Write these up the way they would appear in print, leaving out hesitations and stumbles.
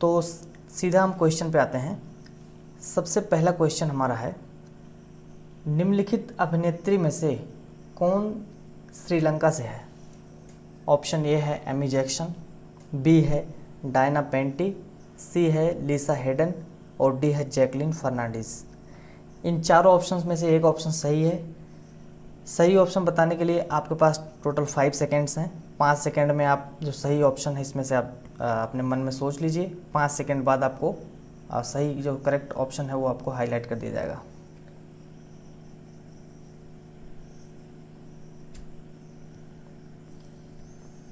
तो सीधा हम क्वेश्चन पे आते हैं। सबसे पहला क्वेश्चन हमारा है, निम्नलिखित अभिनेत्री में से कौन श्रीलंका से है? ऑप्शन ए है एमी जैक्सन, बी है डायना पेंटी, सी है लिसा हेडन और डी है जैकलिन फर्नांडिस। इन चारों ऑप्शंस में से एक ऑप्शन सही है। सही ऑप्शन बताने के लिए आपके पास टोटल 5 सेकेंड्स हैं। 5 सेकेंड में आप जो सही ऑप्शन है इसमें से आप अपने मन में सोच लीजिए। 5 सेकेंड बाद आपको सही जो करेक्ट ऑप्शन है वो आपको हाईलाइट कर दिया जाएगा।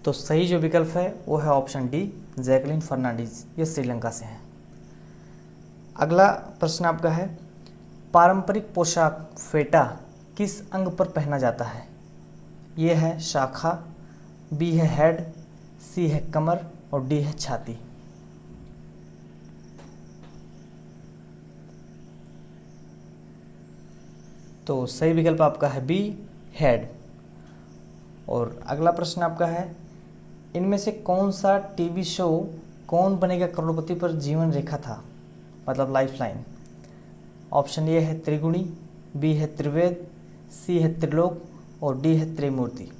तो सही जो विकल्प है वो है ऑप्शन डी, जैकलिन फर्नांडिस। ये श्रीलंका से हैं। अगला प्रश्न आपका है, पारंपरिक पोशाक फेटा किस अंग पर पहना जाता है? ये है शाखा, बी है हेड, सी है कमर और डी है छाती। तो सही विकल्प आपका है बी, हेड। और अगला प्रश्न आपका है, इनमें से कौन सा टीवी शो कौन बनेगा करोड़पति पर जीवन रेखा था, मतलब लाइफ लाइन? ऑप्शन ए है त्रिगुणी, बी है त्रिवेद, सी है त्रिलोक और डी है त्रिमूर्ति।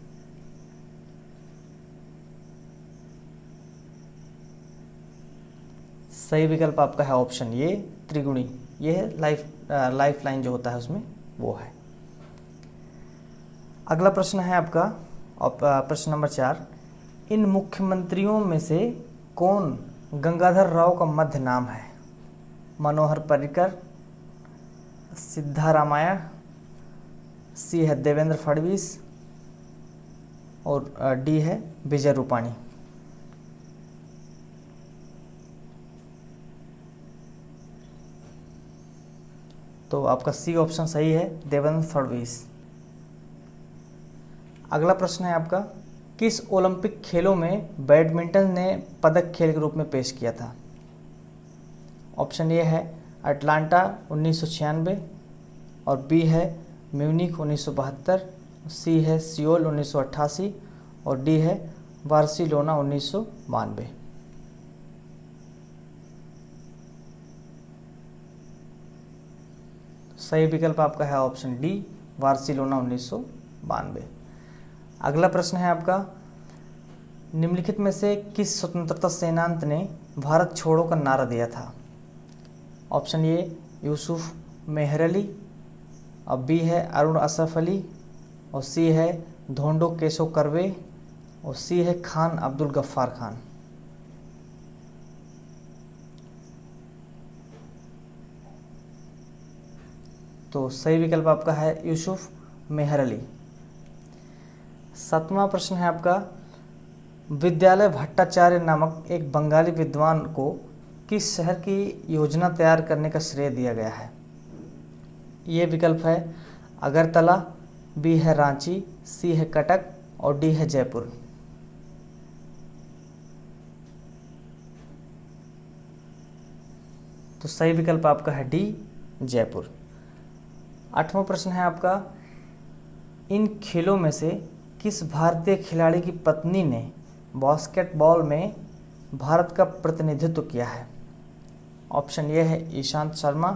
सही विकल्प आपका है ऑप्शन ए, त्रिगुणी। ये है लाइफ लाइन जो होता है उसमें वो है। अगला प्रश्न है आपका प्रश्न नंबर 4, इन मुख्यमंत्रियों में से कौन गंगाधर राव का मध्य नाम है? मनोहर पर्रिकर, सिद्धारामैया, सी है देवेंद्र फडणवीस और डी है विजय रूपाणी। तो आपका सी ऑप्शन सही है, देवेंद्र फडणवीस। अगला प्रश्न है आपका, किस ओलंपिक खेलों में बैडमिंटन ने पदक खेल के रूप में पेश किया था? ऑप्शन ए है अटलांटा 1996 और बी है म्यूनिख 1972, सी है सियोल 1988 और डी है बार्सिलोना 1992। सही विकल्प आपका है ऑप्शन डी, बार्सिलोना 1992। अगला प्रश्न है आपका, निम्नलिखित में से किस स्वतंत्रता सेनानी ने भारत छोड़ो का नारा दिया था? ऑप्शन ए यूसुफ मेहर अली और बी है अरुण असफ अली और सी है धोंडो केशव कर्वे और सी है खान अब्दुल गफ्फार खान। तो सही विकल्प आपका है यूसुफ मेहर अली। 7वां प्रश्न है आपका, विद्यालय भट्टाचार्य नामक एक बंगाली विद्वान को किस शहर की योजना तैयार करने का श्रेय दिया गया है? ये विकल्प है अगरतला, बी है रांची, सी है कटक और डी है जयपुर। तो सही विकल्प आपका है डी, जयपुर। 8वां प्रश्न है आपका, इन खेलों में से किस भारतीय खिलाड़ी की पत्नी ने बास्केटबॉल में भारत का प्रतिनिधित्व किया है? ऑप्शन ए है ईशांत शर्मा,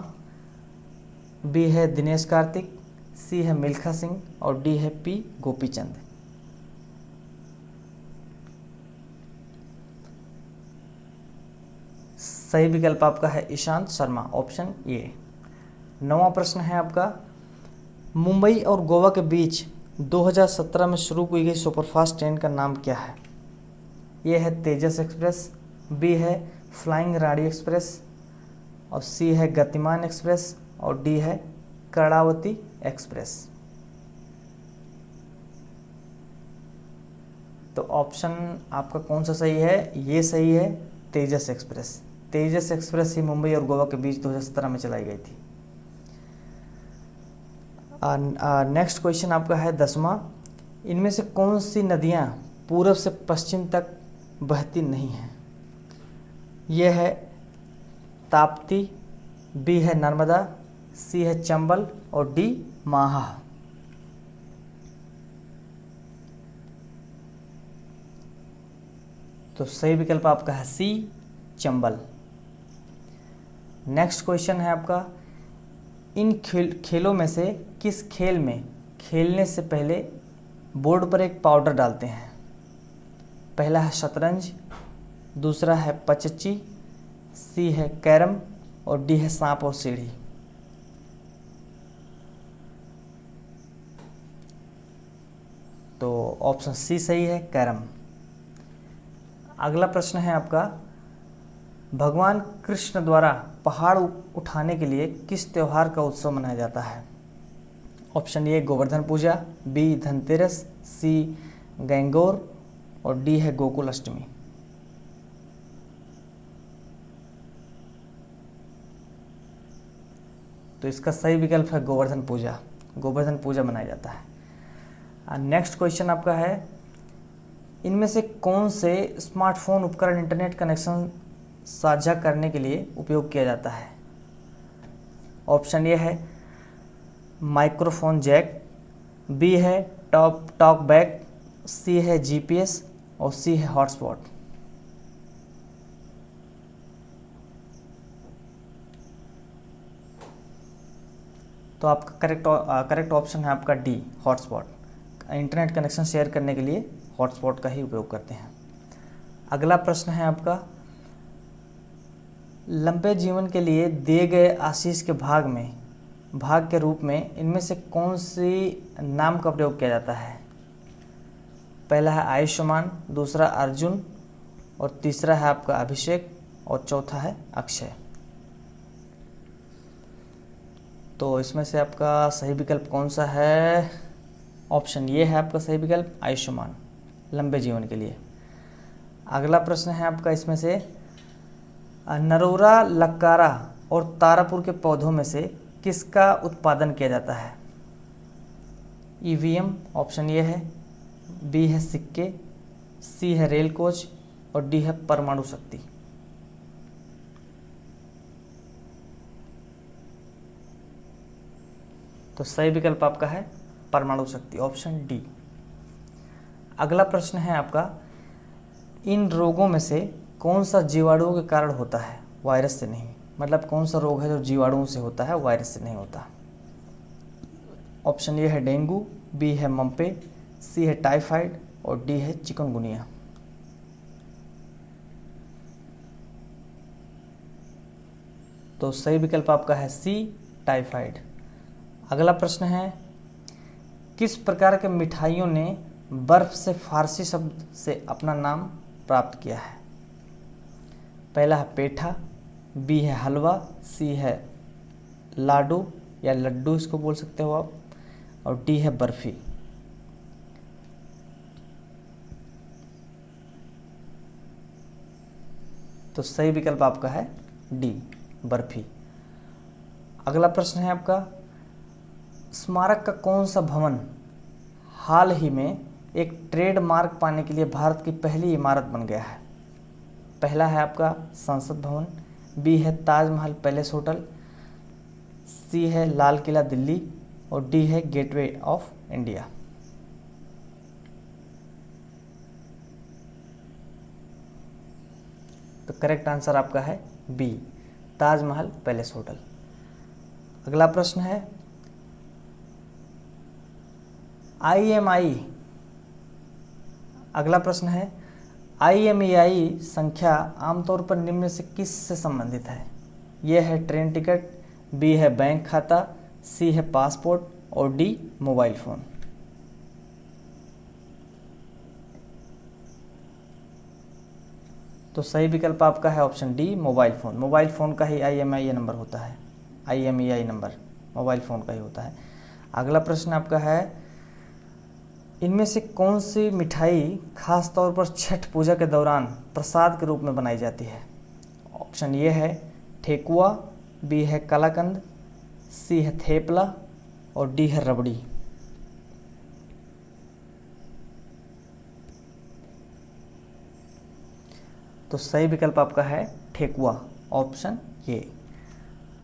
बी है दिनेश कार्तिक, सी है मिल्खा सिंह और डी है पी गोपीचंद। सही विकल्प आपका है ईशांत शर्मा, ऑप्शन ए। 9वां प्रश्न है आपका, मुंबई और गोवा के बीच 2017 में शुरू की गई सुपरफास्ट ट्रेन का नाम क्या है? ये है तेजस एक्सप्रेस, बी है फ्लाइंग रानी एक्सप्रेस और सी है गतिमान एक्सप्रेस और डी है कर्णावती एक्सप्रेस। तो ऑप्शन आपका कौन सा सही है? ये सही है, तेजस एक्सप्रेस। तेजस एक्सप्रेस ही मुंबई और गोवा के बीच 2017 में चलाई गई थी। नेक्स्ट क्वेश्चन आपका है 10वां, इनमें से कौन सी नदियां पूरब से पश्चिम तक बहती नहीं हैं? यह है ताप्ती, बी है नर्मदा, सी है चंबल और डी माहा। तो सही विकल्प आपका है सी, चंबल। नेक्स्ट क्वेश्चन है आपका, इन खेलों में से किस खेल में खेलने से पहले बोर्ड पर एक पाउडर डालते हैं? पहला है शतरंज, दूसरा है पचच्ची, सी है कैरम और डी है सांप और सीढ़ी। तो ऑप्शन सी सही है, कैरम। अगला प्रश्न है आपका, भगवान कृष्ण द्वारा पहाड़ उठाने के लिए किस त्योहार का उत्सव मनाया जाता है? Option A Govardhan Puja, B Dhanteras, C Gangaur और डी है गोकुल अष्टमी। तो इसका सही विकल्प है गोवर्धन पूजा। गोवर्धन पूजा मनाया जाता है। नेक्स्ट क्वेश्चन आपका है, इनमें से कौन से स्मार्टफोन उपकरण इंटरनेट कनेक्शन साझा करने के लिए उपयोग किया जाता है? ऑप्शन ए है माइक्रोफोन जैक, बी है टॉक बैक, सी है जीपीएस और सी है हॉटस्पॉट। तो आपका करेक्ट ऑप्शन है आपका D, hotspot. Internet connection share करने के लिए हॉटस्पॉट का ही उपयोग करते हैं। अगला प्रश्न है आपका, लंबे जीवन के लिए दिए गए आशीष के भाग के रूप में इनमें से कौन सी नाम का प्रयोग किया जाता है? पहला है आयुष्मान, दूसरा अर्जुन और तीसरा है आपका अभिषेक और चौथा है अक्षय। तो इसमें से आपका सही विकल्प कौन सा है? ऑप्शन ये है आपका सही विकल्प, आयुष्मान, लंबे जीवन के लिए। अगला प्रश्न है आपका, इसमें से नरोरा, लक्कारा और तारापुर के पौधों में से किसका उत्पादन किया जाता है? ईवीएम, ऑप्शन ये है, बी है सिक्के, सी है रेल कोच और डी है परमाणु शक्ति। तो सही विकल्प आपका है परमाणु शक्ति, ऑप्शन डी। अगला प्रश्न है आपका, इन रोगों में से कौन सा जीवाणुओं के कारण होता है, वायरस से नहीं? मतलब कौन सा रोग है जो जीवाणुओं से होता है, वायरस से नहीं होता? ऑप्शन ए है डेंगू, बी है मम्पे, सी है टाइफाइड और डी है चिकनगुनिया। तो सही विकल्प आपका है सी, टाइफाइड। अगला प्रश्न है, किस प्रकार के मिठाइयों ने बर्फ से फारसी शब्द से अपना नाम प्राप्त किया है? पहला है पेठा, बी है हलवा, सी है लाडू या लड्डू इसको बोल सकते हो आप, और डी है बर्फी। तो सही विकल्प आपका है डी, बर्फी। अगला प्रश्न है आपका, स्मारक का कौन सा भवन हाल ही में एक ट्रेडमार्क पाने के लिए भारत की पहली इमारत बन गया है? पहला है आपका संसद भवन, बी है ताजमहल पैलेस होटल, सी है लाल किला दिल्ली और डी है गेटवे ऑफ इंडिया। तो करेक्ट आंसर आपका है बी, ताजमहल पैलेस होटल। अगला प्रश्न है, अगला प्रश्न है, IMEI संख्या आमतौर पर निम्न से किस से संबंधित है? यह है ट्रेन टिकट, बी है बैंक खाता, सी है पासपोर्ट और डी मोबाइल फ़ोन। तो सही विकल्प आपका है option D, mobile phone. Mobile phone का ही IMEI नंबर होता है, IMEI नंबर मोबाइल फ़ोन का ही होता है। अगला प्रश्न आपका है, इनमें से कौन सी मिठाई खास तौर पर छठ पूजा के दौरान प्रसाद के रूप में बनाई जाती है? ऑप्शन ये है ठेकुआ, बी है कलाकंद, सी है थेपला और डी है रबड़ी। तो सही विकल्प आपका है ठेकुआ, ऑप्शन ये।